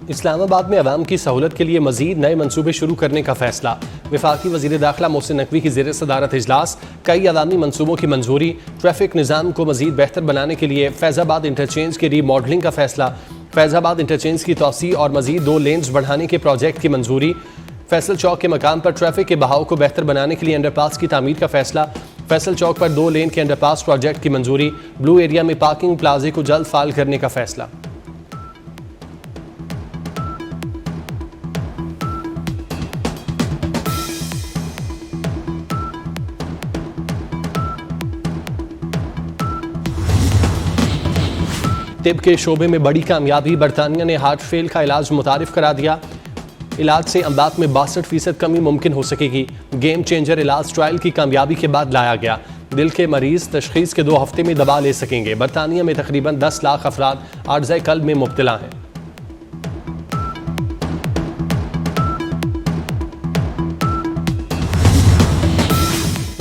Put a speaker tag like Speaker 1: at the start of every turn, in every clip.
Speaker 1: इस्लामाबाद में अवाम की सहूलत के लिए मजीद नए मनसूबे शुरू करने का फैसला। वफाकी वज़ीर दाखिला मोहसिन नकवी की ज़ेर सदारत इजलास। कई अवामी मनसूबों की मंजूरी। ट्रैफिक निज़ाम को मजीद बेहतर बनाने के लिए फैज़ाबाद इंटरचेंज की रीमॉडलिंग का फैसला। फैज़ाबाद इंटरचेंज की तोसी और मजीद 2 लेन्स बढ़ाने के प्रोजेक्ट की मंजूरी। फैसल चौक के मकाम पर ट्रैफिक के बहाव को बेहतर बनाने के लिए अंडरपास की तामीर का फैसला। फैसल चौक पर 2 लेन के अंडरपास प्रोजेक्ट की मंजूरी। ब्लू एरिया में पार्किंग प्लाजे को जल्द फाल करने का फैसला। तिब के शोबे में बड़ी कामयाबी। बरतानिया ने हार्ट फेल का इलाज मुतारिफ करा दिया। इलाज से अमवात में 62% कमी मुमकिन हो सकेगी। गेम चेंजर इलाज ट्रायल की कामयाबी के बाद लाया गया। दिल के मरीज तशखीस के 2 हफ्ते में दवा ले सकेंगे। बरतानिया में तकरीबन 10 लाख अफराद आर्ज़े कल्ब में मुब्तला हैं।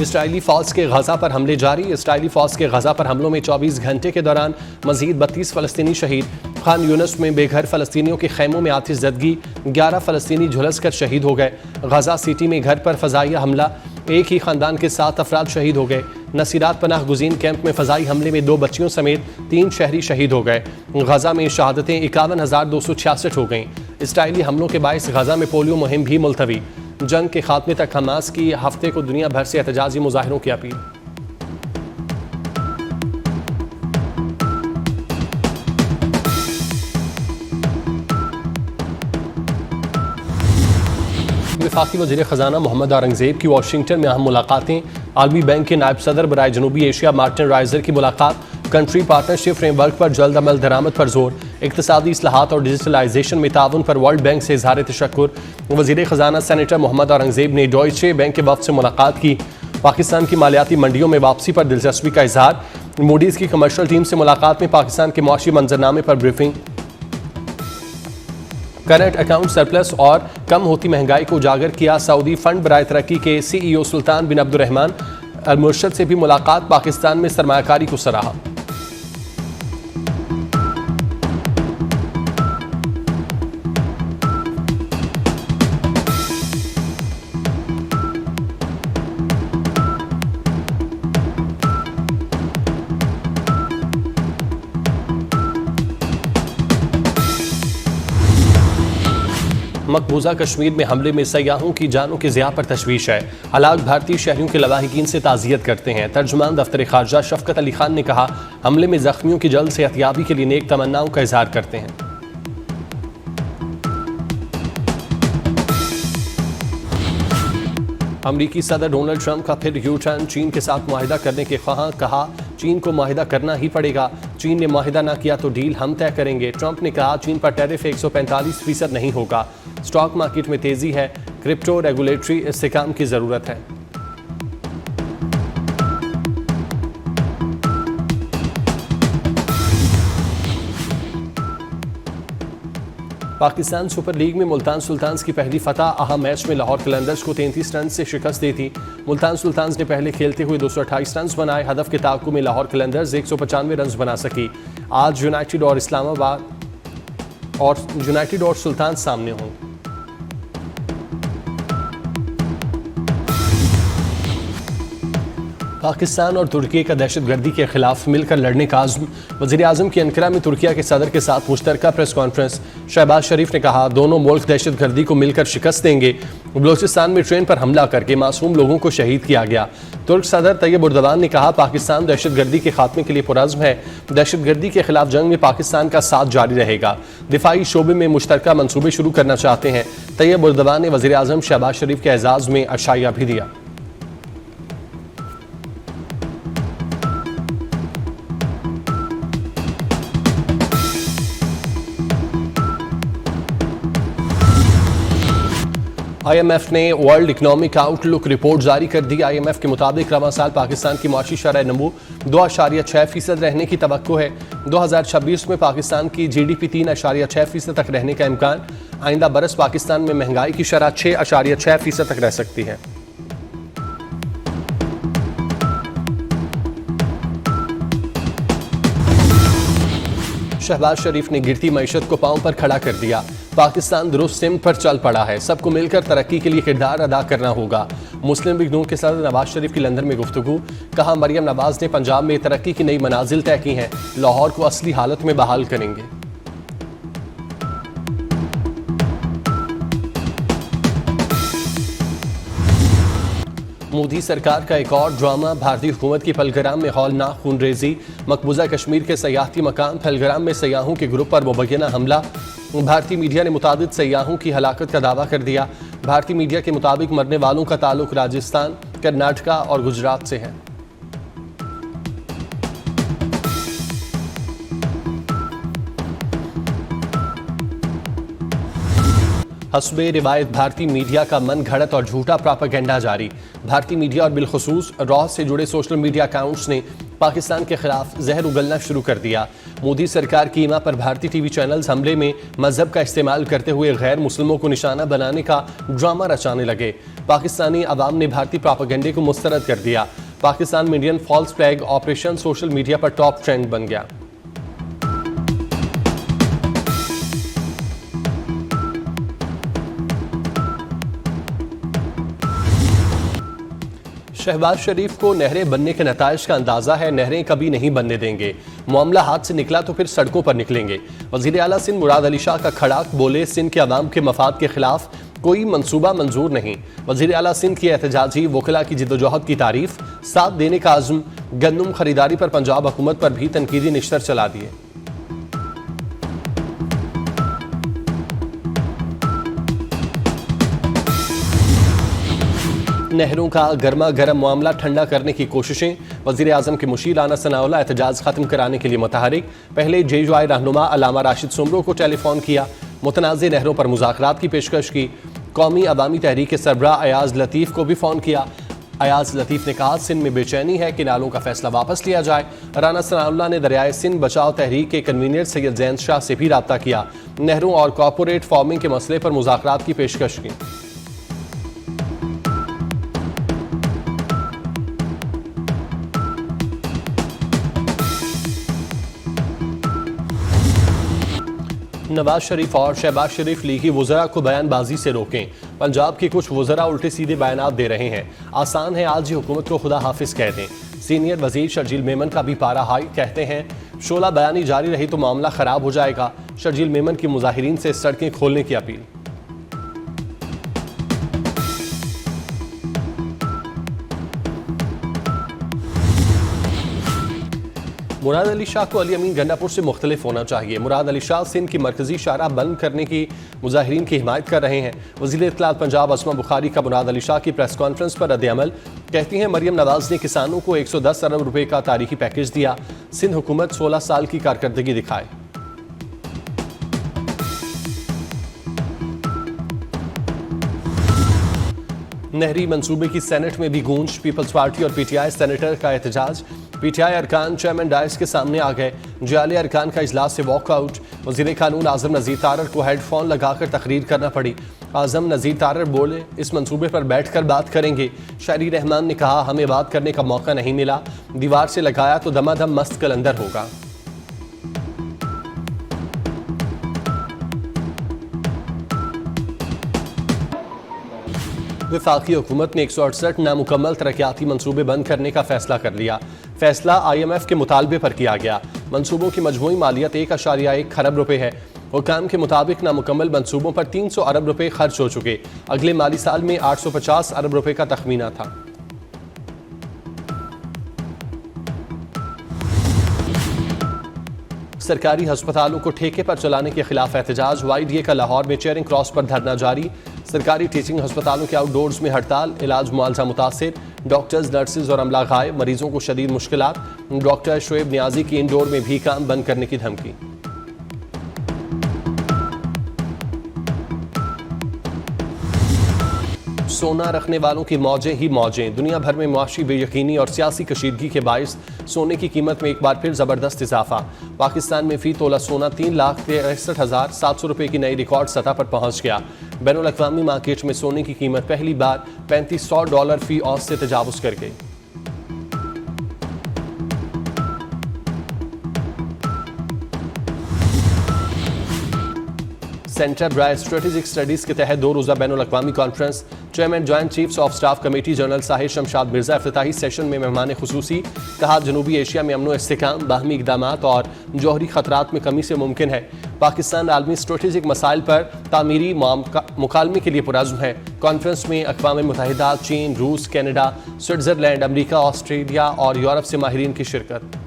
Speaker 1: इसराइली फौज के गजा पर हमले जारी। इसराइली फौज के गजा पर हमलों में 24 घंटे के दौरान मजीद 32 फ़लस्तीनी शहीद। खान यूनस में बेघर फ़लस्तीनियों के खैमों में आतिशज़दगी। 11 फ़लस्तीनी झुलस कर शहीद हो गए। गजा सिटी में घर पर फ़ज़ाइया हमला। एक ही ख़ानदान के 7 अफराद शहीद हो गए। नसीरात पनाह गुज़ीन कैंप में फ़ज़ाई हमले में 2 बच्चियों समेत 3 शहरी शहीद हो गए। गजा में शहादतें 51,266 हो गईं। इसराइली हमलों के बायस गजा में पोलियो मुहिम भी मुलतवी। जंग के खात्मे तक हमास की हफ्ते को दुनिया भर से एहतजाजी मुजाहिरों की अपील। वफाकी वज़ीर ख़जाना मोहम्मद औरंगज़ेब की वाशिंगटन में अहम मुलाकातें। आलमी बैंक के नायब सदर बराए जनूबी एशिया मार्टिन राइजर की मुलाकात। कंट्री पार्टनरशिप फ्रेमवर्क पर जल्द अमल दरामद पर जोर। इक़्तिसादी इस्लाहात और डिजिटलाइजेशन में ताउन पर वर्ल्ड बैंक से इज़हार तशक्कुर। वज़ीर ख़जाना सेनेटर मोहम्मद औरंगज़ेब ने डॉइचे बैंक के वफ़द से मुलाकात की। पाकिस्तान की मालियाती मंडियों में वापसी पर दिलचस्पी का इज़हार। मूडीज़ की कमर्शियल टीम से मुलाकात में पाकिस्तान के मुआशी मंजरनामे पर ब्रीफिंग। करंट अकाउंट सरप्लस और कम होती महंगाई को उजागर किया। सऊदी फंड बराए तरक्की के CEO सुल्तान बिन अब्दुर्रहमान अल मुर्शद से भी मुलाकात। पाकिस्तान में सरमायाकारी को सराहा। मकबूजा कश्मीर में हमले में सयाहों की जानों के ज़िया पर तशवीश है। हलाक भारतीय शहरियों के लवाहिकीन से ताज़ियत करते हैं। तर्जुमान दफ्तर खारजा शफकत अली खान ने कहा, हमले में जख्मियों की जल्द सेहतयाबी के लिए नेक तमन्नाओं का इज़हार करते हैं। अमरीकी सदर डोनाल्ड ट्रंप का फिर यू टर्न। चीन के साथ मुआहिदा करने के ख्वाहां। कहा, चीन को मुआहिदा करना ही पड़ेगा। चीन ने मुआहिदा ना किया तो डील हम तय करेंगे। ट्रंप ने कहा, चीन पर टैरिफ 145% नहीं होगा। स्टॉक मार्केट में तेजी है। क्रिप्टो रेगुलेटरी इस्तेहकाम की जरूरत है। पाकिस्तान सुपर लीग में मुल्तान सुल्तान्स की पहली फतह। अहम मैच में लाहौर कलंदर्स को 33 रन से शिकस्त दी थी। मुल्तान सुल्तान्स ने पहले खेलते हुए 228 रन बनाए। हदफ के ताक़ुब में लाहौर कलंदर्स 195 रन बना सकी। आज यूनाइटेड और सुल्तान सामने होंगे। पाकिस्तान और तुर्की का दहशतगर्दी के खिलाफ मिलकर लड़ने का आज़म। वज़ीर आज़म की अंकारा में तुर्किया के सदर के साथ मुश्तरका प्रेस कॉन्फ्रेंस। शहबाज शरीफ ने कहा, दोनों मुल्क दहशतगर्दी को मिलकर शिकस्त देंगे। बलोचिस्तान में ट्रेन पर हमला करके मासूम लोगों को शहीद किया गया। तुर्क सदर तैयब उर्दवान ने कहा, पाकिस्तान दहशतगर्दी के खात्मे के लिए पुरज़्म है। दहशतगर्दी के खिलाफ जंग में पाकिस्तान का साथ जारी रहेगा। दिफाई शोबे में मुश्तरका मनसूबे शुरू करना चाहते हैं। तैयब उर्दवान ने वज़ीर आज़म शहबाज शरीफ के एजाज़ में अशाइया भी दिया। IMF ने वर्ल्ड इकनॉमिक आउटलुक रिपोर्ट जारी कर दी। IMF के मुताबिक रवां साल पाकिस्तान की मुआशी शरह नमू 2.6% रहने की तवक्को है। 2026 में पाकिस्तान की GDP 3.6% तक रहने का इम्कान। आइंदा बरस पाकिस्तान में महंगाई की शरह 6.6% तक रह सकती है। शहबाज शरीफ ने गिरती मईशत को पांव पर खड़ा कर दिया। पाकिस्तान दुरुस्त सिमत पर चल पड़ा है, सबको मिलकर तरक्की के लिए किरदार अदा करना होगा। मुस्लिम लीग नून के सदर नवाज शरीफ की लंदन में गुफ्तगू। कहा, मरियम नवाज ने पंजाब में तरक्की की नई मनाजिल तय की हैं, लाहौर को असली हालत में बहाल करेंगे। मोदी सरकार का एक और ड्रामा, भारतीय हुकूमत की पहलगाम में हौलनाक खूनरेजी। मकबूजा कश्मीर के सयाहती मकाम पहलगाम में सयाहों के ग्रुप पर मुबैना हमला। भारतीय मीडिया ने मुतादिद सयाहों की हलाकत का दावा कर दिया। भारतीय मीडिया के मुताबिक मरने वालों का ताल्लुक राजस्थान, कर्नाटका और गुजरात से है। हस्बे रिवायत भारतीय मीडिया का मन घड़त और झूठा प्रोपेगेंडा जारी। भारतीय मीडिया और बिलखुसूस रॉ से जुड़े सोशल मीडिया अकाउंट्स ने पाकिस्तान के खिलाफ जहर उगलना शुरू कर दिया। मोदी सरकार की ईमा पर भारतीय टीवी चैनल्स हमले में मजहब का इस्तेमाल करते हुए गैर मुस्लिमों को निशाना बनाने का ड्रामा रचाने लगे। पाकिस्तानी अवाम ने भारतीय प्रोपेगेंडे को मुस्तरद कर दिया। पाकिस्तान में Indian false flag operation social media पर टॉप ट्रेंड बन गया। शहबाज शरीफ को नहरें बनने के नताइज का अंदाजा है, नहरें कभी नहीं बनने देंगे। मामला हाथ से निकला तो फिर सड़कों पर निकलेंगे। वजीर आला सिंध मुराद अली शाह का खड़ाक, बोले सिंध के अवाम के मफाद के खिलाफ कोई मंसूबा मंजूर नहीं। वजीर आला सिंध की एहतजाजी वकला की जिद्दोजहद की तारीफ, साथ देने का आज़म। गंदम खरीदारी पर पंजाब हुकूमत पर भी तनकीदी निश्तर चला दिए। नहरों का गर्मा गर्म मामला ठंडा करने की कोशिशें। वजीर आजम के मुशीर आना सनाउल्लाह एहतजाज खत्म कराने के लिए मुतहरिक। पहले JUI रहनुमा अल्लामा राशिद सुमरो को टेलीफोन किया, मुतनाज़ नहरों पर मुज़ाकरात की पेशकश की। कौमी अवामी तहरीक के सरबराह अयाज लतीफ़ को भी फ़ोन किया। अयाज लतीफ़ ने कहा, सिंध में बेचैनी है कि नालों का फैसला वापस लिया जाए। राना सनाउल्लाह ने दरियाए सिंध बचाओ तहरीक के कन्वीनर सैयद जैन शाह से भी रब्ता किया। नहरों और कॉरपोरेट फार्मिंग के मसले पर मुज़ाकरात की पेशकश की। नवाज शरीफ और शहबाज शरीफ लीगी वज़रा को बयानबाजी से रोकें। पंजाब के कुछ वज़रा उल्टे सीधे बयानात दे रहे हैं। आसान है आज ही हुकूमत को खुदा हाफिज कह दें। सीनियर वजीर शर्जील मेमन का भी पारा हाई, कहते हैं शोला बयानी जारी रही तो मामला खराब हो जाएगा। शर्जील मेमन की मुजाहिरीन से सड़कें खोलने की अपील। मुराद अली शाह को अली अमीन गंडापुर से मुख्तलिफ होना चाहिए। मुराद अली शाह सिंध की मरकजी शाहराह बंद करने की मुजाहिरीन की हिमायत कर रहे हैं। वज़ीर इत्तलात पंजाब असमा बुखारी का मुराद अली शाह की प्रेस कॉन्फ्रेंस पर रद्द-ए-अमल। कहती हैं मरियम नवाज ने किसानों को 110 अरब रुपए का तारीखी पैकेज दिया। सिंध हुकूमत 16 साल की कारकर्दगी दिखाए। नहरी मंसूबे की सेनेट में भी गूंज। पीपल्स पार्टी और PTI सेनेटर का एहतजाज। PTI अरकान चेयरमैन डायस के सामने आ गए। जाली अरकान का इजलास से वॉकआउट। वज़ीर कानून आज़म नज़ीर तारर को हेडफोन लगाकर तकरीर करना पड़ी। आज़म नज़ीर तारर बोले, इस मंसूबे पर बैठकर बात करेंगे। शायरी रहमान ने कहा, हमें बात करने का मौका नहीं मिला, दीवार से लगाया तो दमादम मस्त कलंदर होगा। वफाकी हुकूमत ने 168 नामुकम्मल तरक्याती मंसूबे बंद करने का फैसला कर लिया। फैसला IMF के मुतालबे पर किया गया। मंसूबों की मजमूई मालियत 1.1 खरब रुपए है। हुकाम के मुताबिक नामुकम्मल मंसूबों पर 300 अरब रुपए खर्च हो चुके। अगले माली साल में 850 अरब रुपए का तखमीना था। सरकारी अस्पतालों को ठेके पर चलाने के खिलाफ एहतजाज। YDA का लाहौर में चेयरिंग क्रॉस पर धरना जारी। सरकारी टीचिंग अस्पतालों के आउटडोर्स में हड़ताल। इलाज मुआवजा मुतासिर। डॉक्टर्स, नर्सेज और अमला गायब। मरीजों को शदीद मुश्किलात। डॉक्टर शोएब नियाजी की इंडोर में भी काम बंद करने की धमकी। सोना रखने वालों की मौजें ही मौजें। दुनिया भर में मुआशी बेयकीनी और सियासी कशीदगी के बायस सोने की कीमत में एक बार फिर जबरदस्त इजाफा। पाकिस्तान में फी तोला सोना 3,63,700 रुपए की नई रिकॉर्ड सतह पर पहुंच गया। बैनुल अक़वामी मार्केट में सोने की कीमत पहली बार $3500 फी औंस से तजावुज़ कर गई। सेंटर ब्राय स्ट्रेटेजिक स्टडीज़ के तहत 2 रोज़ा बैनुल-अक़वामी conference. Chairman joint chiefs of staff committee general Sahir Shamshad Mirza इफ्तिताही सेशन में मेहमान खुसूसी। कहा, जनूबी एशिया में अमन इस्तेहकाम, बाहमी इक़दामात और जौहरी ख़तरात में कमी से मुमकिन है। पाकिस्तान आलमी स्ट्रेटेजिक मसाइल पर तामीरी मुकालमे के लिए पुरज़्म है। कॉन्फ्रेंस में अक़वाम मुत्तहिदा, चीन, रूस, कनाडा, स्विट्ज़रलैंड, अमरीका, ऑस्ट्रेलिया और यूरोप से माहिरीन की शिरकत।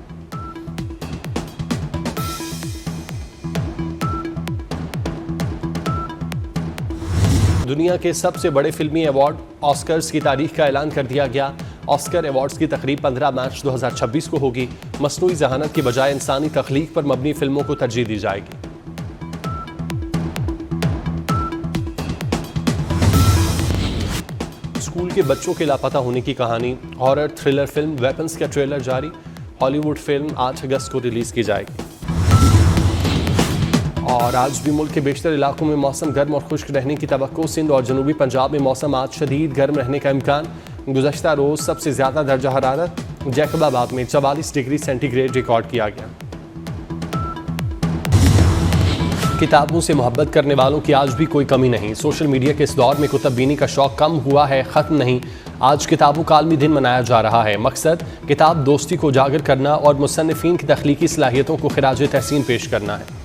Speaker 1: दुनिया के सबसे बड़े फिल्मी अवार्ड ऑस्कर्स की तारीख का ऐलान कर दिया गया। ऑस्कर अवार्ड्स की तकरीब 15 मार्च 2026 को होगी। मसनूई जहानत की बजाय इंसानी तख्लीक पर मबनी फिल्मों को तरजीह दी जाएगी। स्कूल के बच्चों के लापता होने की कहानी। हॉरर थ्रिलर फिल्म वेपन्स का ट्रेलर जारी। हॉलीवुड फिल्म 8 अगस्त को रिलीज की जाएगी। और आज भी मुल्क के बेशतर इलाकों में मौसम गर्म और खुश्क रहने की तवक्को। सिंध और जनूबी पंजाब में मौसम आज शदीद गर्म रहने का इम्कान। गुज़श्ता रोज़ सबसे ज़्यादा दर्जा हरारत जैकबाबाद में 44 डिग्री सेंटीग्रेड रिकॉर्ड किया गया। किताबों से मोहब्बत करने वालों की आज भी कोई कमी नहीं। सोशल मीडिया के इस दौर में कुतुब बीनी का शौक कम हुआ है, ख़त्म नहीं। आज किताबों का आलमी दिन मनाया जा रहा है। मकसद किताब दोस्ती को उजागर करना और मुसन्निफ़ीन की तख्लीकी सलाहियतों को खिराज तहसीन पेश करना है।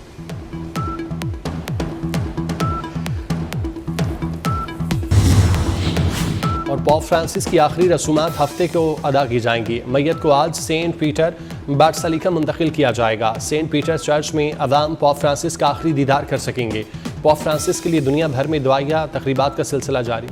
Speaker 1: और पॉप फ्रांसिस की आखिरी रसूमात हफ्ते को अदा की जाएंगी। मैयत को आज सेंट पीटर बाटसलिका मुंतकिल किया जाएगा। सेंट पीटर्स चर्च में अवाम पॉप फ्रांसिस का आखिरी दीदार कर सकेंगे। पॉप फ्रांसिस के लिए दुनिया भर में दुआया तकरीबात का सिलसिला जारी।